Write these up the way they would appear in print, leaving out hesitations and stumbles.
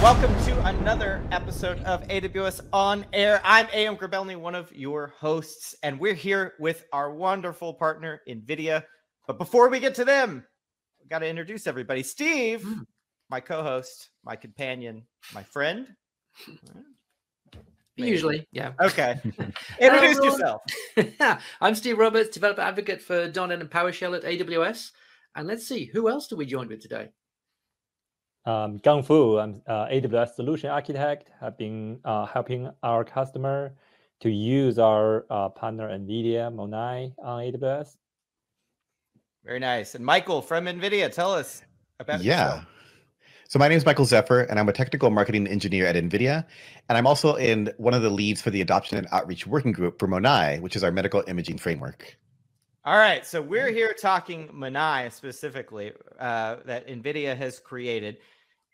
welcome to another episode of AWS On Air. I'm A.M. Grabelny, one of your hosts, and we're here with our wonderful partner, NVIDIA. But before we get to them, we got to introduce everybody. Steve, my co-host, my companion, my friend. Usually, yeah. Okay. Introduce yourself. I'm Steve Roberts, developer advocate for .NET and PowerShell at AWS. And let's see, who else do we join with today? Gang Fu, I'm AWS solution architect. Have been helping our customer to use our partner NVIDIA-MONAI on AWS. Very nice. And Michael from NVIDIA, tell us about yourself. So my name is Michael Zephyr, and I'm a technical marketing engineer at NVIDIA. And I'm also in one of the leads for the adoption and outreach working group for MONAI, which is our medical imaging framework. All right. So we're here talking MONAI specifically that NVIDIA has created.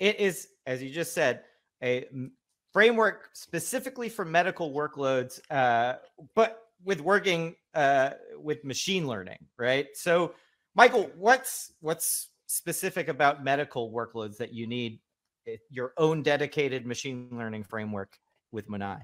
It is, as you just said, a framework specifically for medical workloads, but with working with machine learning, right? So, Michael, what's specific about medical workloads that you need your own dedicated machine learning framework with MONAI?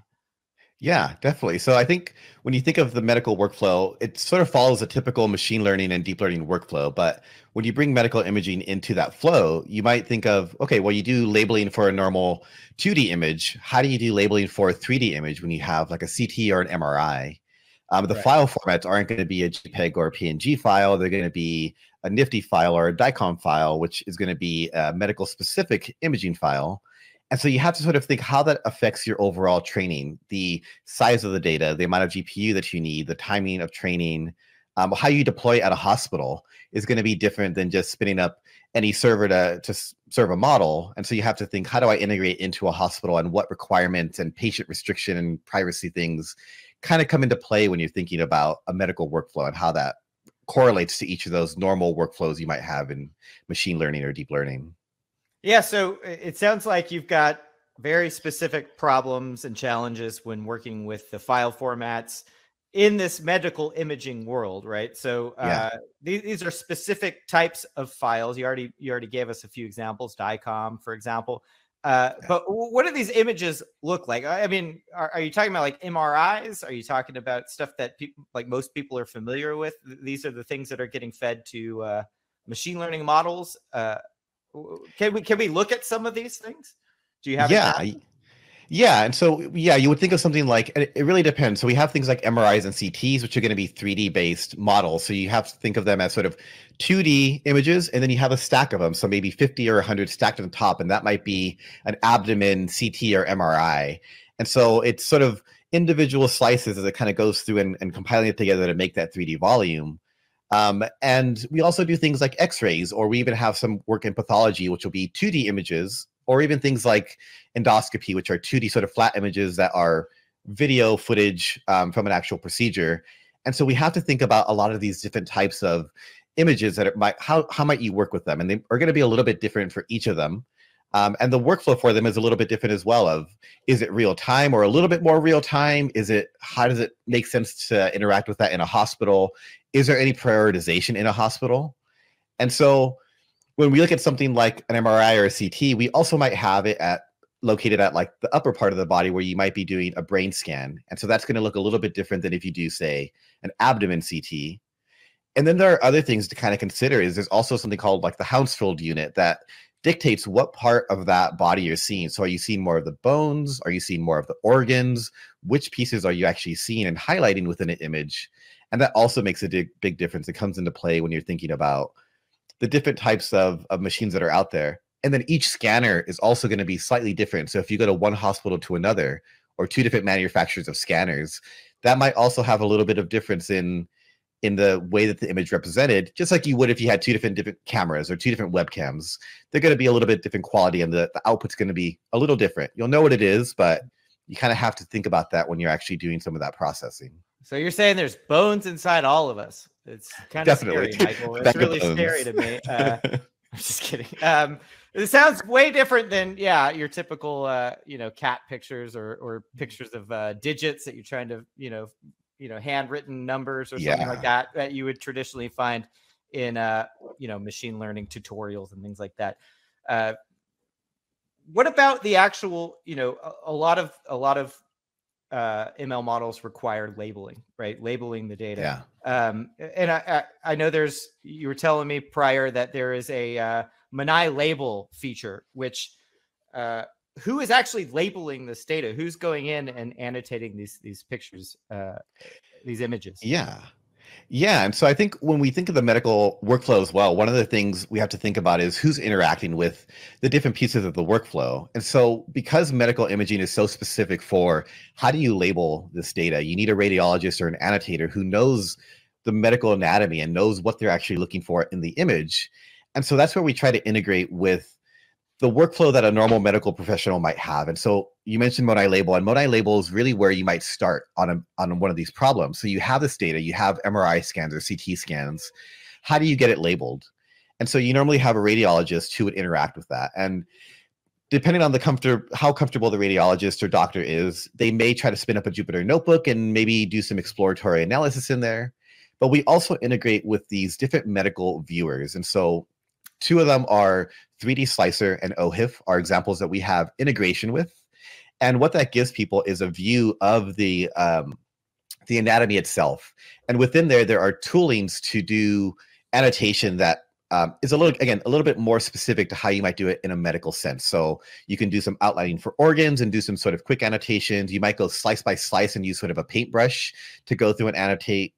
Yeah, definitely. So I think when you think of the medical workflow, it sort of follows a typical machine learning and deep learning workflow. But when you bring medical imaging into that flow, you might think of, okay, well, you do labeling for a normal 2D image. How do you do labeling for a 3D image when you have like a CT or an MRI? The file formats aren't going to be a JPEG or a PNG file. They're going to be a NIFTY file or a DICOM file, which is going to be a medical specific imaging file. And so you have to sort of think how that affects your overall training, the size of the data, the amount of GPU that you need, the timing of training, how you deploy at a hospital is going to be different than just spinning up any server to serve a model. And so you have to think, how do I integrate into a hospital, and what requirements and patient restriction and privacy things kind of come into play when you're thinking about a medical workflow and how that correlates to each of those normal workflows you might have in machine learning or deep learning. Yeah, so it sounds like you've got very specific problems and challenges when working with the file formats in this medical imaging world, right? So these are specific types of files. You already gave us a few examples, DICOM, for example. But what do these images look like? I mean, are you talking about like MRIs? Are you talking about stuff that people, like most people, are familiar with? These are the things that are getting fed to machine learning models. Can we look at some of these things? Do you have? Yeah. And so, you would think of something like, it really depends. So we have things like MRIs and CTs, which are going to be 3D based models. So you have to think of them as sort of 2D images, and then you have a stack of them. So maybe 50 or 100 stacked on top, and that might be an abdomen CT or MRI. And so it's sort of individual slices as it kind of goes through and compiling it together to make that 3D volume. And we also do things like x-rays, or we even have some work in pathology, which will be 2D images, or even things like endoscopy, which are 2D sort of flat images that are video footage from an actual procedure. And so we have to think about a lot of these different types of images that how might you work with them? And they are going to be a little bit different for each of them. And the workflow for them is a little bit different as well. Of, is it real time or a little bit more real time? How does it make sense to interact with that in a hospital? Is there any prioritization in a hospital? And so when we look at something like an MRI or a CT, we also might have it located at like the upper part of the body where you might be doing a brain scan. And so that's going to look a little bit different than if you do, say, an abdomen CT. And then there are other things to kind of consider. There's also something called like the Hounsfield unit that dictates what part of that body you're seeing. So are you seeing more of the bones? Are you seeing more of the organs? Which pieces are you actually seeing and highlighting within an image? And that also makes a big difference. It comes into play when you're thinking about the different types of machines that are out there. And then each scanner is also going to be slightly different. So if you go to one hospital to another, or two different manufacturers of scanners, that might also have a little bit of difference in the way that the image represented, just like you would if you had two different cameras or two different webcams. They're going to be a little bit different quality, and the output's going to be a little different. You'll know what it is, but you kind of have to think about that when you're actually doing some of that processing. So you're saying there's bones inside all of us. It's kind of scary, Michael. It's really scary to me. I'm just kidding. It sounds way different than, your typical, cat pictures or pictures of digits that you're trying to, handwritten numbers or something like that you would traditionally find in, machine learning tutorials and things like that. what about the actual, a lot of ML models require labeling, right? Labeling the data. Yeah. And I know you were telling me prior that there is a MONAI label feature, which who is actually labeling this data? Who's going in and annotating these pictures, these images? Yeah. And so I think when we think of the medical workflow as well, one of the things we have to think about is who's interacting with the different pieces of the workflow. And so because medical imaging is so specific for how do you label this data, you need a radiologist or an annotator who knows the medical anatomy and knows what they're actually looking for in the image. And so that's where we try to integrate with the workflow that a normal medical professional might have. And so you mentioned MONAI label, and MONAI label is really where you might start on one of these problems. So you have this data, you have MRI scans or CT scans. How do you get it labeled? And so you normally have a radiologist who would interact with that. And depending on how comfortable the radiologist or doctor is, they may try to spin up a Jupyter notebook and maybe do some exploratory analysis in there. But we also integrate with these different medical viewers. And so two of them are 3D Slicer and OHIF are examples that we have integration with. And what that gives people is a view of the anatomy itself. And within there are toolings to do annotation that is a little bit more specific to how you might do it in a medical sense. So you can do some outlining for organs and do some sort of quick annotations. You might go slice by slice and use sort of a paintbrush to go through and annotate.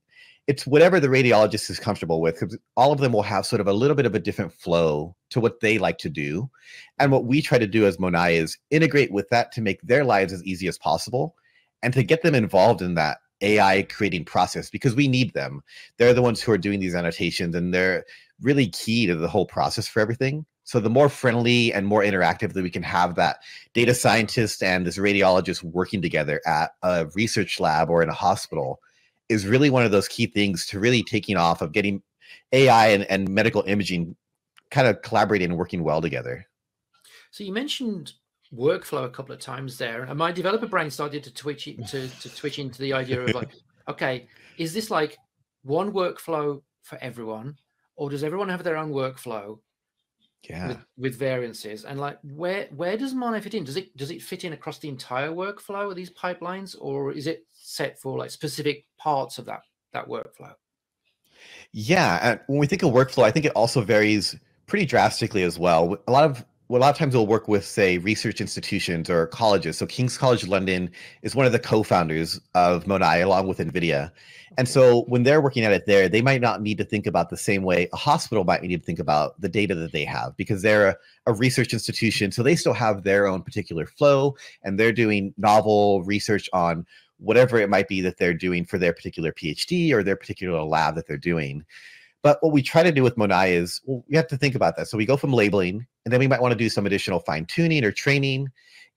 It's whatever the radiologist is comfortable with, because all of them will have sort of a little bit of a different flow to what they like to do. And what we try to do as MONAI is integrate with that to make their lives as easy as possible and to get them involved in that AI creating process, because we need them. They're the ones who are doing these annotations, and they're really key to the whole process for everything. So the more friendly and more interactive that we can have that data scientist and this radiologist working together at a research lab or in a hospital is really one of those key things to really taking off of getting AI and medical imaging kind of collaborating and working well together. So you mentioned workflow a couple of times there, and my developer brain started to twitch into the idea of like, okay, is this like one workflow for everyone, or does everyone have their own workflow? Yeah. With variances, and like where does MONAI fit in? Does it fit in across the entire workflow of these pipelines, or is it set for like specific parts of that workflow? Yeah, and when we think of workflow, I think it also varies pretty drastically as well. A lot of times we'll work with, say, research institutions or colleges. So King's College London is one of the co-founders of MONAI along with NVIDIA. And so when they're working at it there, they might not need to think about the same way a hospital might need to think about the data that they have, because they're a research institution. So they still have their own particular flow, and they're doing novel research on whatever it might be that they're doing for their particular PhD or their particular lab that they're doing. But what we try to do with MONAI is, well, we have to think about that. So we go from labeling, and then we might want to do some additional fine tuning or training,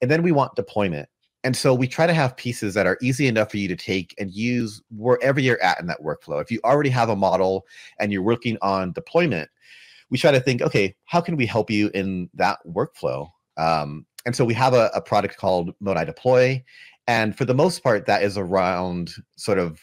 and then we want deployment. And so we try to have pieces that are easy enough for you to take and use wherever you're at in that workflow. If you already have a model and you're working on deployment, we try to think, okay, how can we help you in that workflow? And so we have a product called MONAI Deploy. And for the most part, that is around sort of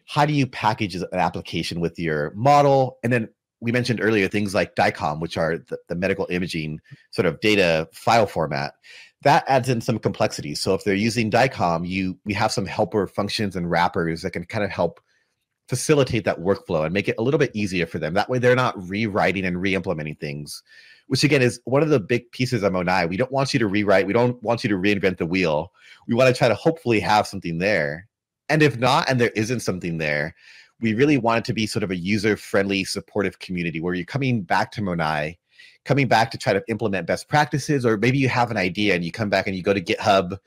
how do you package an application with your model? And then we mentioned earlier things like DICOM, which are the medical imaging sort of data file format. That adds in some complexity. So if they're using DICOM, we have some helper functions and wrappers that can kind of help facilitate that workflow and make it a little bit easier for them. That way they're not rewriting and re-implementing things, which again is one of the big pieces of MONAI. We don't want you to rewrite. We don't want you to reinvent the wheel. We want to try to hopefully have something there. And if not, and there isn't something there, we really want it to be sort of a user-friendly, supportive community where you're coming back to MONAI, coming back to try to implement best practices, or maybe you have an idea and you come back and you go to GitHub,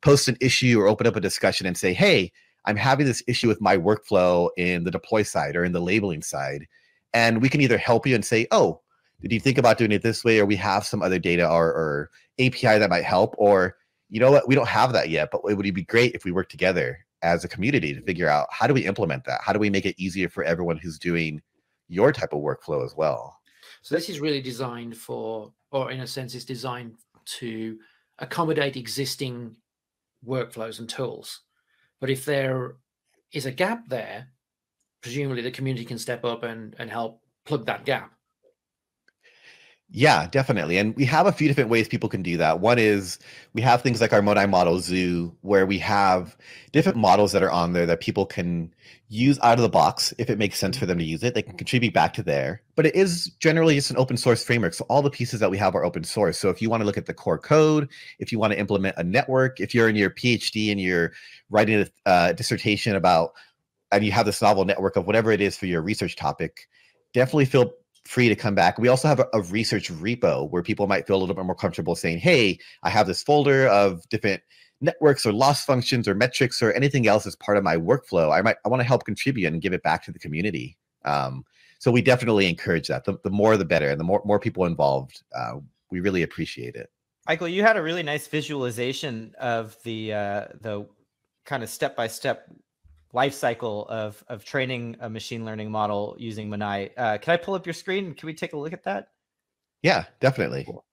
post an issue or open up a discussion and say, hey, I'm having this issue with my workflow in the deploy side or in the labeling side. And we can either help you and say, oh, did you think about doing it this way? Or we have some other data or API that might help. Or, you know what, we don't have that yet, but it would be great if we work together as a community to figure out how do we implement that? How do we make it easier for everyone who's doing your type of workflow as well? So this is really designed for, or in a sense, it's designed to accommodate existing workflows and tools. But if there is a gap there, presumably the community can step up and help plug that gap. Yeah, definitely. And we have a few different ways people can do that. One is we have things like our MONAI model zoo, where we have different models that are on there that people can use out of the box. If it makes sense for them to use it, they can contribute back to there. But it is generally just an open source framework. So all the pieces that we have are open source. So if you want to look at the core code, if you want to implement a network, if you're in your PhD and you're writing a dissertation about, and you have this novel network of whatever it is for your research topic, definitely feel free to come back. We also have a research repo where people might feel a little bit more comfortable saying, hey, I have this folder of different networks or loss functions or metrics or anything else as part of my workflow. I want to help contribute and give it back to the community. So we definitely encourage that. The more the better, and the more people involved, we really appreciate it. Michael, you had a really nice visualization of the kind of step-by-step life cycle of training a machine learning model using MONAI. Can I pull up your screen? Can we take a look at that? Yeah, definitely. Cool.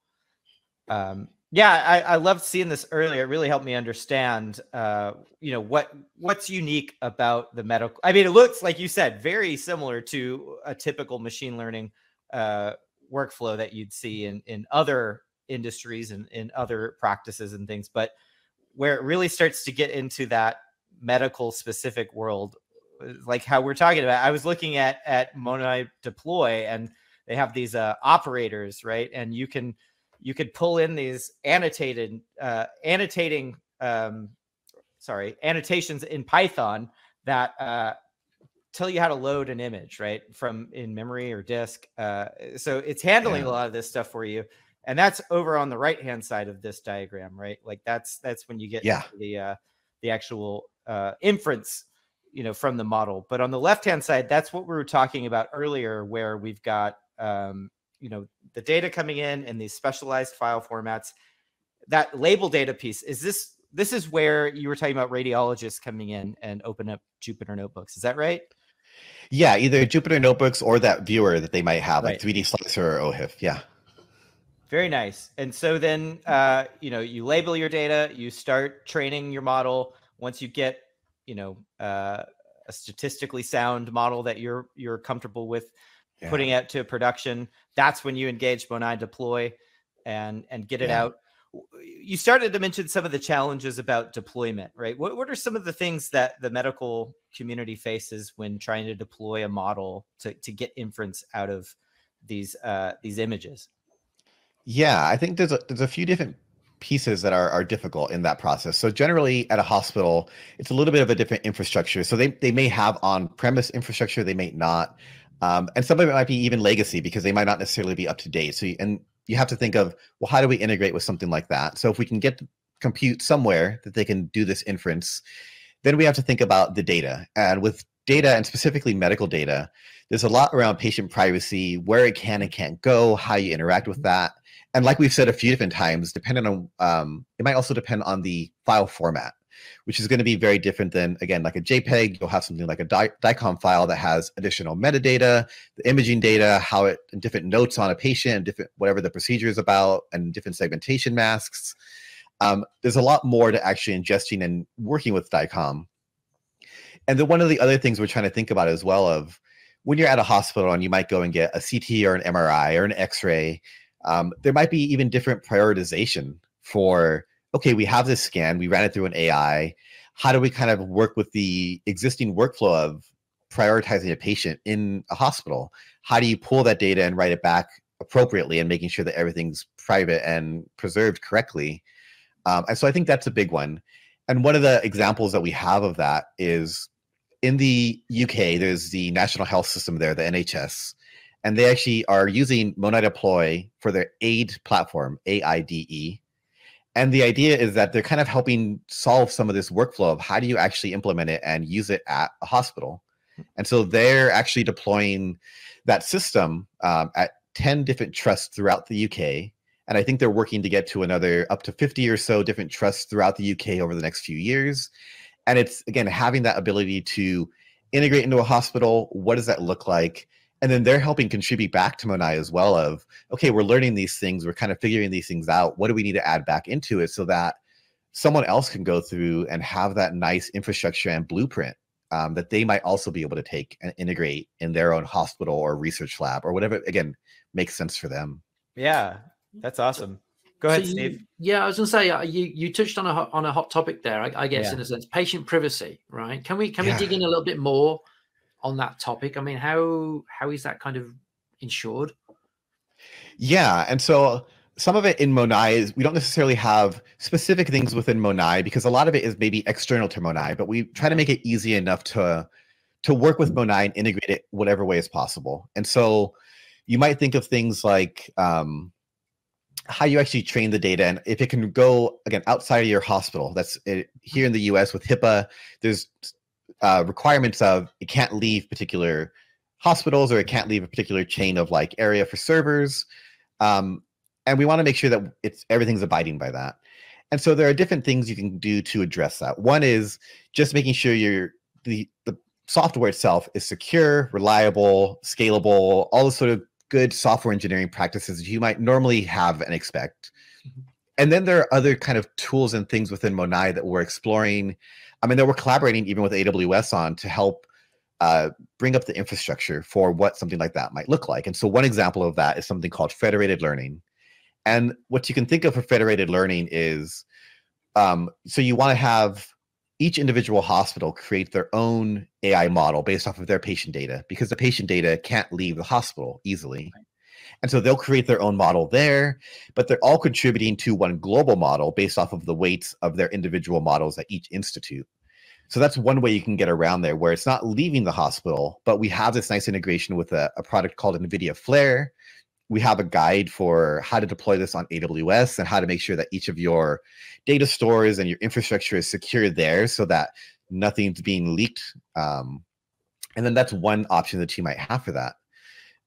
Yeah, I loved seeing this earlier. It really helped me understand, what's unique about the medical. I mean, it looks, like you said, very similar to a typical machine learning workflow that you'd see in other industries and in other practices and things. But where it really starts to get into that medical specific world, like how we're talking about, I was looking at MONAI Deploy, and they have these operators, right? And you could pull in these annotations in Python that tell you how to load an image, right, from in memory or disk. So it's handling a lot of this stuff for you. And that's over on the right-hand side of this diagram, right? Like that's when you get into the actual inference, from the model. But on the left-hand side, that's what we were talking about earlier, where we've got, the data coming in these specialized file formats. That label data piece, this is where you were talking about radiologists coming in and open up Jupyter Notebooks. Is that right? Yeah, either Jupyter Notebooks or that viewer that they might have, like 3D Slicer or OHIF. Yeah. Very nice. And so then, you label your data, you start training your model. Once you get, a statistically sound model that you're comfortable with putting out to production, that's when you engage MONAI Deploy and get it out. You started to mention some of the challenges about deployment, right? What are some of the things that the medical community faces when trying to deploy a model to get inference out of these images? Yeah, I think there's a few different pieces that are difficult in that process. So generally at a hospital, it's a little bit of a different infrastructure. So they may have on-premise infrastructure, they may not. And some of it might be even legacy because they might not necessarily be up to date. So you have to think of, well, how do we integrate with something like that? So if we can get compute somewhere that they can do this inference, then we have to think about the data. And with data, and specifically medical data, there's a lot around patient privacy, where it can and can't go, how you interact with that. And like we've said a few different times, depending on, it might also depend on the file format, which is going to be very different than, again, like a JPEG. You'll have something like a DICOM file that has additional metadata, the imaging data, and different notes on a patient, and different, whatever the procedure is about, and different segmentation masks. There's a lot more to actually ingesting and working with DICOM. And then one of the other things we're trying to think about as well of when you're at a hospital and you might go and get a CT or an MRI or an X-ray, there might be even different prioritization for, okay, we have this scan, we ran it through an AI. How do we kind of work with the existing workflow of prioritizing a patient in a hospital? How do you pull that data and write it back appropriately and making sure that everything's private and preserved correctly? And so I think that's a big one. And one of the examples that we have of that is in the UK, there's the National Health System there, the NHS, and they actually are using MONAI Deploy for their AIDE platform, AIDE. And the idea is that they're kind of helping solve some of this workflow of how do you actually implement it and use it at a hospital. And so they're actually deploying that system at 10 different trusts throughout the UK. And I think they're working to get to another up to 50 or so different trusts throughout the UK over the next few years. And it's, again, having that ability to integrate into a hospital. What does that look like? And then they're helping contribute back to MONAI as well of, okay, we're learning these things. We're kind of figuring these things out. What do we need to add back into it so that someone else can go through and have that nice infrastructure and blueprint that they might also be able to take and integrate in their own hospital or research lab or whatever, again, makes sense for them. Yeah, that's awesome. Go ahead, Steve. Yeah, I was going to say you touched on a hot topic there. I guess Yeah. in a sense, patient privacy, right? Can we dig in a little bit more on that topic? I mean, how is that kind of ensured? Yeah, and so some of it in MONAI is we don't necessarily have specific things within MONAI because a lot of it is maybe external to MONAI, but we try to make it easy enough to work with MONAI and integrate it whatever way is possible. And so you might think of things like how you actually train the data, and if it can go again outside of your hospital. That's it. Here in the US with HIPAA, there's requirements of it can't leave particular hospitals, or it can't leave a particular chain of like area for servers. And we want to make sure that everything's abiding by that. And so there are different things you can do to address that. One is just making sure the software itself is secure, reliable, scalable, all the sort of good software engineering practices that you might normally have and expect. And then there are other kind of tools and things within MONAI that we're exploring. I mean, that we're collaborating even with AWS on to help bring up the infrastructure for what something like that might look like. And so one example of that is something called federated learning. And what you can think of for federated learning is, so you want to have each individual hospital create their own AI model based off of their patient data, because the patient data can't leave the hospital easily. And so they'll create their own model there, but they're all contributing to one global model based off of the weights of their individual models at each institute. So that's one way you can get around there, where it's not leaving the hospital, but we have this nice integration with a product called NVIDIA Flare. We have a guide for how to deploy this on AWS and how to make sure that each of your data stores and your infrastructure is secure there so that nothing's being leaked. And then that's one option that you might have for that.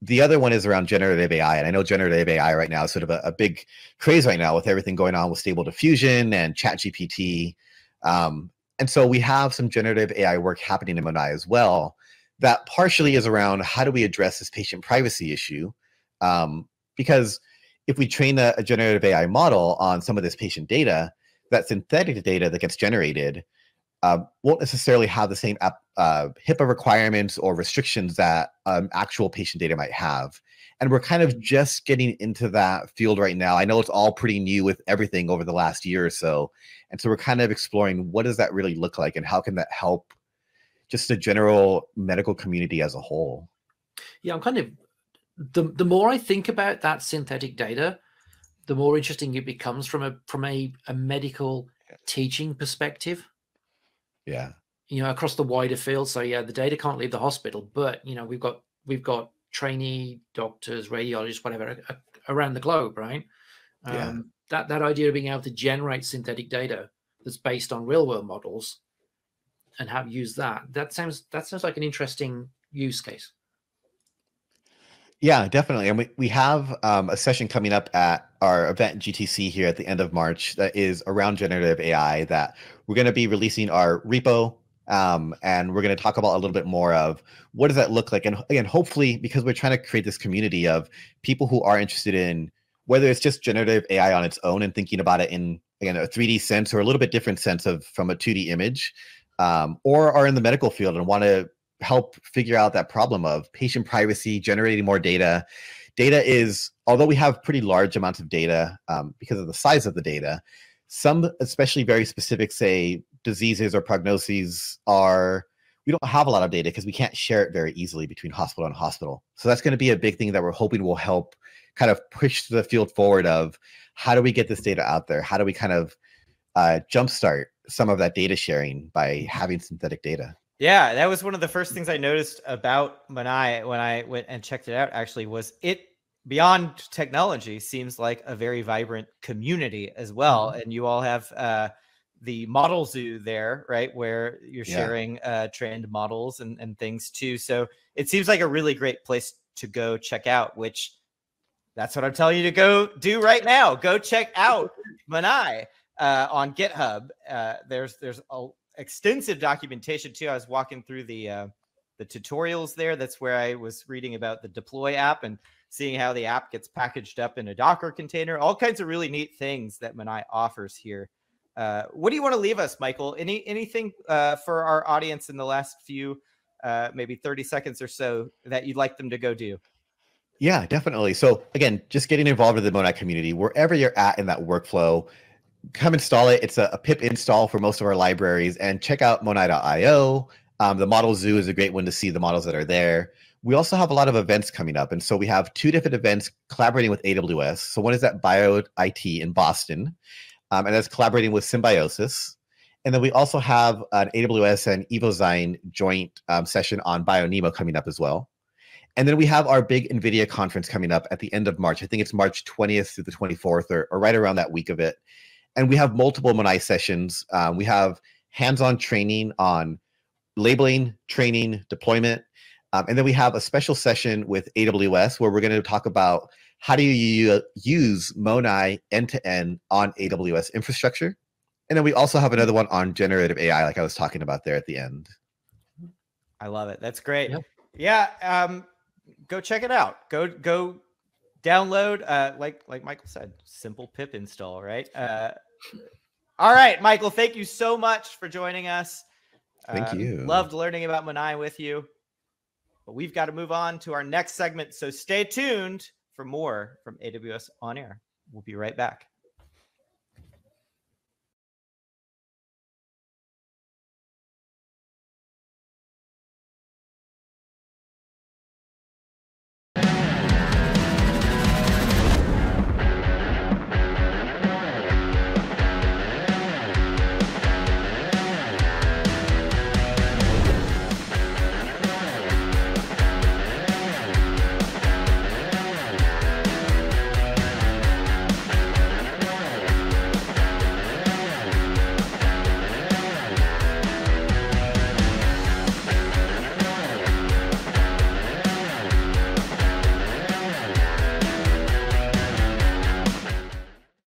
The other one is around generative AI. And I know generative AI right now is sort of a big craze right now with everything going on with Stable Diffusion and ChatGPT. And so we have some generative AI work happening in MONAI as well that partially is around how do we address this patient privacy issue? Because if we train a generative AI model on some of this patient data, that synthetic data that gets generated won't necessarily have the same HIPAA requirements or restrictions that actual patient data might have. And we're kind of just getting into that field right now. I know it's all pretty new with everything over the last year or so. And so we're kind of exploring what does that really look like and how can that help just the general medical community as a whole. Yeah, I'm kind of, the more I think about that synthetic data, the more interesting it becomes from a medical teaching perspective. Yeah. You know, across the wider field. So yeah, the data can't leave the hospital, but you know, we've got trainee doctors, radiologists, whatever, around the globe, right? Yeah. That idea of being able to generate synthetic data that's based on real world models and how to use that sounds like an interesting use case. Yeah, definitely. And we have a session coming up at our event GTC here at the end of March that is around generative AI, that we're going to be releasing our repo. And we're going to talk about a little bit more of what does that look like. And again, hopefully, because we're trying to create this community of people who are interested in whether it's just generative AI on its own and thinking about it in, again, a 3D sense or a little bit different sense of from a 2D image, or are in the medical field and want to help figure out that problem of patient privacy, generating more data. Data is, although we have pretty large amounts of data because of the size of the data, some, especially very specific, say, diseases or prognoses we don't have a lot of data because we can't share it very easily between hospital and hospital. So that's going to be a big thing that we're hoping will help kind of push the field forward of how do we get this data out there? How do we kind of jumpstart some of that data sharing by having synthetic data? Yeah, that was one of the first things I noticed about MONAI when I went and checked it out, actually, was it, beyond technology, seems like a very vibrant community as well. And you all have the model zoo there, right, where you're sharing trained models and things too. So it seems like a really great place to go check out, which that's what I'm telling you to go do right now. Go check out MONAI on GitHub. There's a extensive documentation too. I was walking through the tutorials there. That's where I was reading about the deploy app and seeing how the app gets packaged up in a Docker container, all kinds of really neat things that MONAI offers here. What do you want to leave us, Michael? Anything for our audience in the last few, maybe 30 seconds or so that you'd like them to go do? Yeah, definitely. So again, just getting involved in the MONAI community, wherever you're at in that workflow, come install it. It's a pip install for most of our libraries, and check out monai.io. The model zoo is a great one to see the models that are there. We also have a lot of events coming up. And so we have 2 different events collaborating with AWS. So one is at Bio IT in Boston, and that's collaborating with Symbiosis. And then we also have an AWS and Evozyne joint session on BioNemo coming up as well. And then we have our big NVIDIA conference coming up at the end of March. I think it's March 20th through the 24th, or right around that week of it. And we have multiple MONAI sessions. We have hands-on training on labeling, training, deployment. And then we have a special session with AWS where we're going to talk about how do you use MONAI end-to-end on AWS infrastructure. And then we also have another one on generative AI, like I was talking about there at the end. I love it. That's great. Yep. Yeah. Go check it out. Go download, like Michael said, simple pip install, right? All right, Michael, thank you so much for joining us. Thank you. Loved learning about MONAI with you. But we've got to move on to our next segment, so stay tuned for more from AWS On Air. We'll be right back.